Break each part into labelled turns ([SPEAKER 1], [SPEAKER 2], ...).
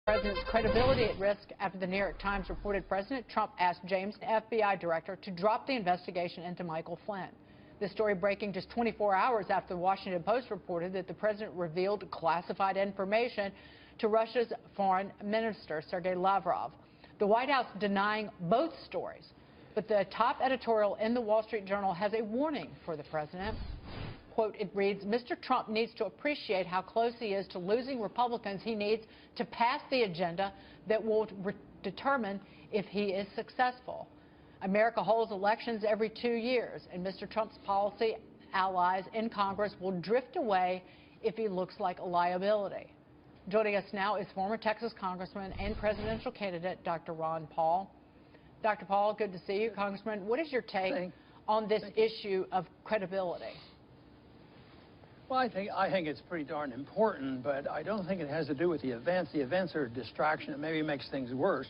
[SPEAKER 1] President's credibility at risk after the New York Times reported President Trump asked James, FBI director, to drop the investigation into Michael Flynn. This story breaking just 24 hours after the Washington Post reported that the president revealed classified information to Russia's foreign minister, Sergei Lavrov. The White House denying both stories. But the top editorial in the Wall Street Journal has a warning for the president. Quote, it reads, Mr. Trump needs to appreciate how close he is to losing Republicans he needs to pass the agenda that will determine if he is successful. America holds elections every 2 years, and Mr. Trump's policy allies in Congress will drift away if he looks like a liability. Joining us now is former Texas Congressman and presidential candidate Dr. Ron Paul. Dr. Paul, good to see you. Congressman, what is your take on this issue of credibility?
[SPEAKER 2] Well, I think it's pretty darn important, but I don't think it has to do with the events. The events are a distraction. It maybe makes things worse.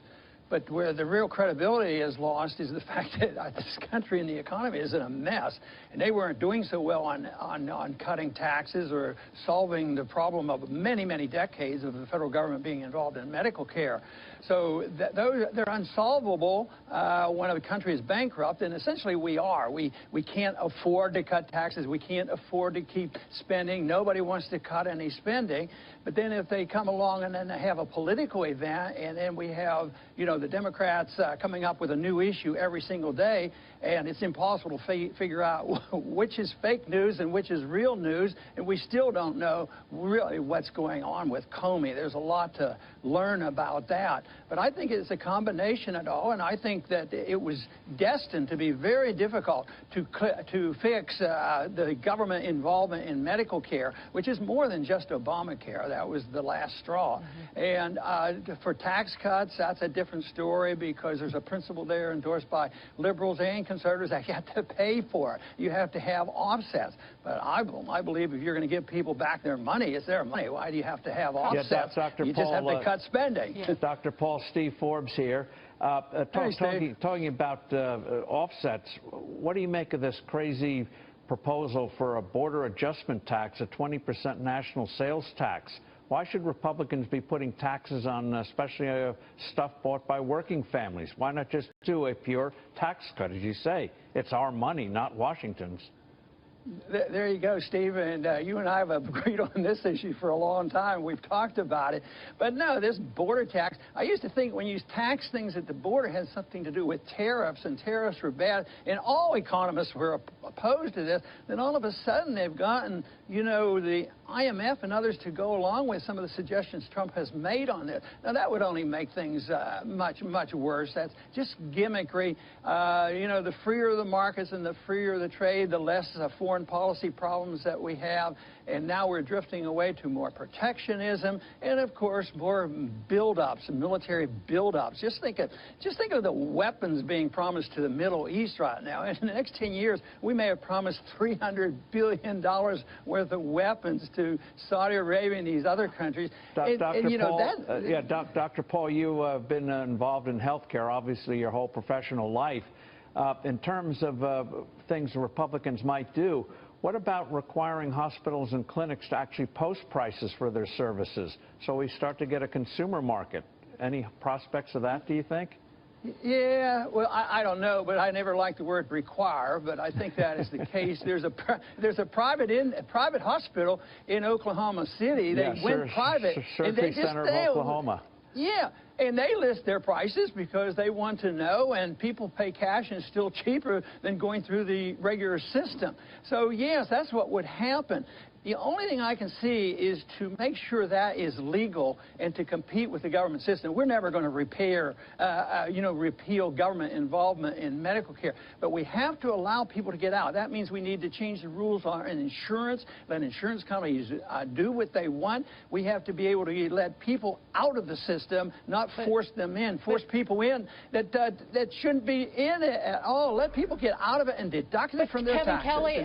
[SPEAKER 2] But where the real credibility is lost is the fact that this country and the economy is in a mess. And they weren't doing so well on cutting taxes or solving the problem of many, many decades of the federal government being involved in medical care. So they're unsolvable when a country is bankrupt, and essentially we are. We can't afford to cut taxes. We can't afford to keep spending. Nobody wants to cut any spending. But then if they come along and then they have a political event, and then we have, the Democrats coming up with a new issue every single day, and it's impossible to figure out which is fake news and which is real news, and we still don't know really what's going on with Comey. There's a lot to learn about that. But I think it's a combination of it all, and I think that it was destined to be very difficult to fix the government involvement in medical care, which is more than just Obamacare. That was the last straw. And for tax cuts, that's a different story because there's a principle there endorsed by liberals and conservatives that you have to pay for it. You have to have offsets. But I believe if you're going to give people back their money, it's their money. Why do you have to have offsets?
[SPEAKER 3] Yeah, Dr.
[SPEAKER 2] You
[SPEAKER 3] Paul,
[SPEAKER 2] just have to cut spending.
[SPEAKER 1] Yeah.
[SPEAKER 3] Dr. Paul, Steve Forbes here. Talking about offsets, what do you make of this crazy proposal for a border adjustment tax, a 20% national sales tax? Why should Republicans be putting taxes on especially stuff bought by working families? Why not just do a pure tax cut, as you say? It's our money, not Washington's.
[SPEAKER 2] There you go, Steve, and you and I have agreed on this issue for a long time. We've talked about it. But no, this border tax, I used to think when you tax things at the border has something to do with tariffs, and tariffs were bad, and all economists were opposed to this. Then all of a sudden they've gotten, the IMF and others to go along with some of the suggestions Trump has made on this. Now, that would only make things much, much worse. That's just gimmickry. The freer the markets and the freer the trade, the less foreign policy problems that we have. And now we're drifting away to more protectionism and, of course, more buildups, military buildups. Just think of the weapons being promised to the Middle East right now. In the next 10 years, we may have promised $300 billion worth of weapons to Saudi Arabia and these other countries.
[SPEAKER 3] Dr. Paul, you have been involved in healthcare, obviously, your whole professional life. In terms of things Republicans might do, what about requiring hospitals and clinics to actually post prices for their services so we start to get a consumer market? Any prospects of that, do you think?
[SPEAKER 2] Yeah, well, I don't know, but I never liked the word require, but I think that is the case. There's a private hospital in Oklahoma City. They went private.
[SPEAKER 3] Surgery Center of Oklahoma.
[SPEAKER 2] Yeah, and they list their prices because they want to know, and people pay cash, and it's still cheaper than going through the regular system. So, yes, that's what would happen. The only thing I can see is to make sure that is legal and to compete with the government system. We're never going to repeal government involvement in medical care, but we have to allow people to get out. That means we need to change the rules on insurance, let insurance companies do what they want. We have to be able to let people out of the system, not force them in, force people in that shouldn't be in it at all. Let people get out of it and deduct it from their taxes.
[SPEAKER 1] Kevin Kelly,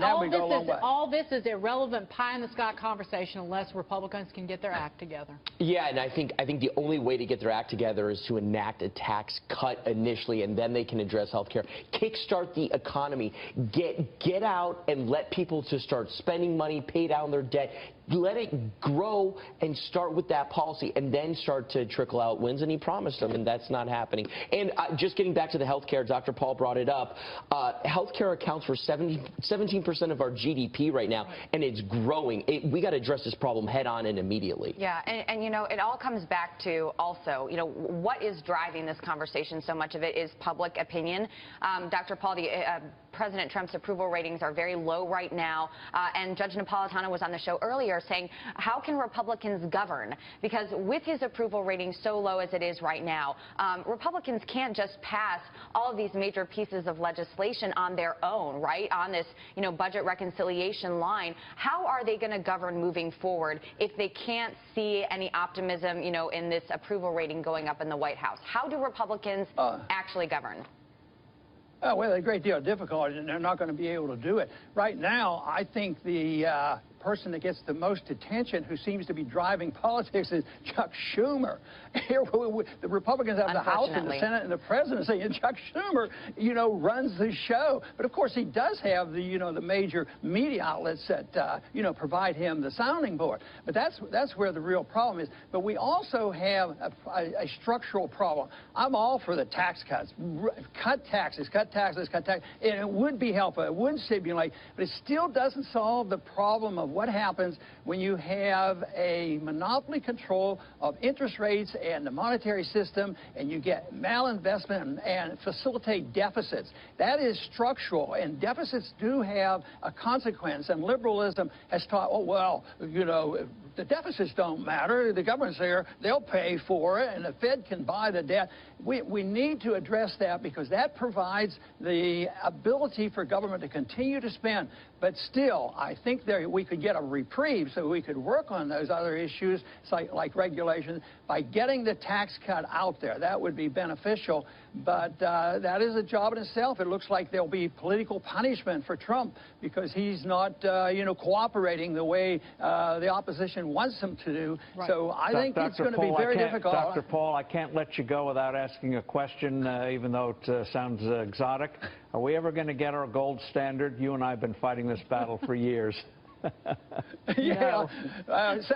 [SPEAKER 1] all this is irrelevant pie-in-the-sky conversation unless Republicans can get their act together.
[SPEAKER 4] Yeah, and I think the only way to get their act together is to enact a tax cut initially, and then they can address health care. Kickstart the economy. Get out and let people to start spending money, pay down their debt. let it grow and start with that policy and then start to trickle out wins. And he promised them, and that's not happening. And just getting back to the health care, Dr. Paul brought it up. Health care accounts for 17% of our GDP right now, and it's growing. We got to address this problem head on and immediately.
[SPEAKER 5] Yeah, and you know, it all comes back to also, you know, what is driving this conversation? So much of it is public opinion. Dr. Paul, President Trump's approval ratings are very low right now, and Judge Napolitano was on the show earlier saying, how can Republicans govern? Because with his approval rating so low as it is right now, Republicans can't just pass all of these major pieces of legislation on their own, right, on this, you know, budget reconciliation line. How are they going to govern moving forward if they can't see any optimism, you know, in this approval rating going up in the White House? How do Republicans actually govern?
[SPEAKER 2] Well, a great deal of difficulty, and they're not going to be able to do it. Right now, I think the person that gets the most attention, who seems to be driving politics, is Chuck Schumer. Here, the Republicans have the House and the Senate and the presidency, and Chuck Schumer, you know, runs the show. But of course, he does have the, you know, the major media outlets that, you know, provide him the sounding board. But that's where the real problem is. But we also have a structural problem. I'm all for the tax cuts. Cut taxes, cut taxes, cut taxes. And it would be helpful. It would stimulate. But it still doesn't solve the problem of what happens when you have a monopoly control of interest rates and the monetary system, and you get malinvestment and facilitate deficits. That is structural, and deficits do have a consequence. And liberalism has taught, oh, well, you know, the deficits don't matter. The government's there. They'll pay for it, and the Fed can buy the debt. We need to address that, because that provides the ability for government to continue to spend. But still, I think we could get a reprieve, so we could work on those other issues, like regulations, by getting the tax cut out there. That would be beneficial. But that is a job in itself. It looks like there'll be political punishment for Trump because he's not, you know, cooperating the way the opposition wants him to do. Right. So I think it's going to be very difficult.
[SPEAKER 3] Dr. Paul, I can't let you go without asking a question, even though it sounds exotic. Are we ever going to get our gold standard? You and I have been fighting this battle for years.
[SPEAKER 2] Yeah,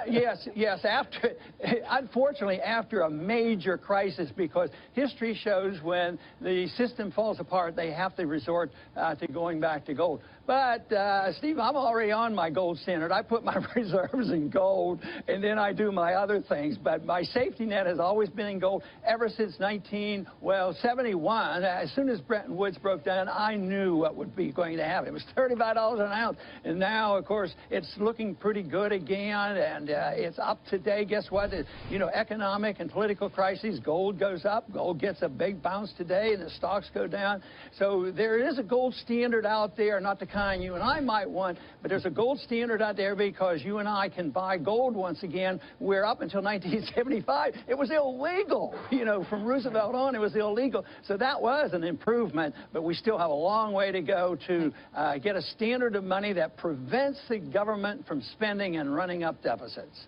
[SPEAKER 2] yes. Unfortunately, after a major crisis, because history shows when the system falls apart, they have to resort to going back to gold. But, Steve, I'm already on my gold standard. I put my reserves in gold, and then I do my other things. But my safety net has always been in gold ever since 1971. As soon as Bretton Woods broke down, I knew what would be going to happen. It was $35 an ounce. And now, of course, it's looking pretty good again, and it's up today. Guess what? You know, economic and political crises, gold goes up. Gold gets a big bounce today, and the stocks go down. So there is a gold standard out there, not the kind you and I might want, but there's a gold standard out there because you and I can buy gold once again, where up until 1975, it was illegal. You know, from Roosevelt on, it was illegal. So that was an improvement, but we still have a long way to go to get a standard of money that prevents the government from spending and running up deficits.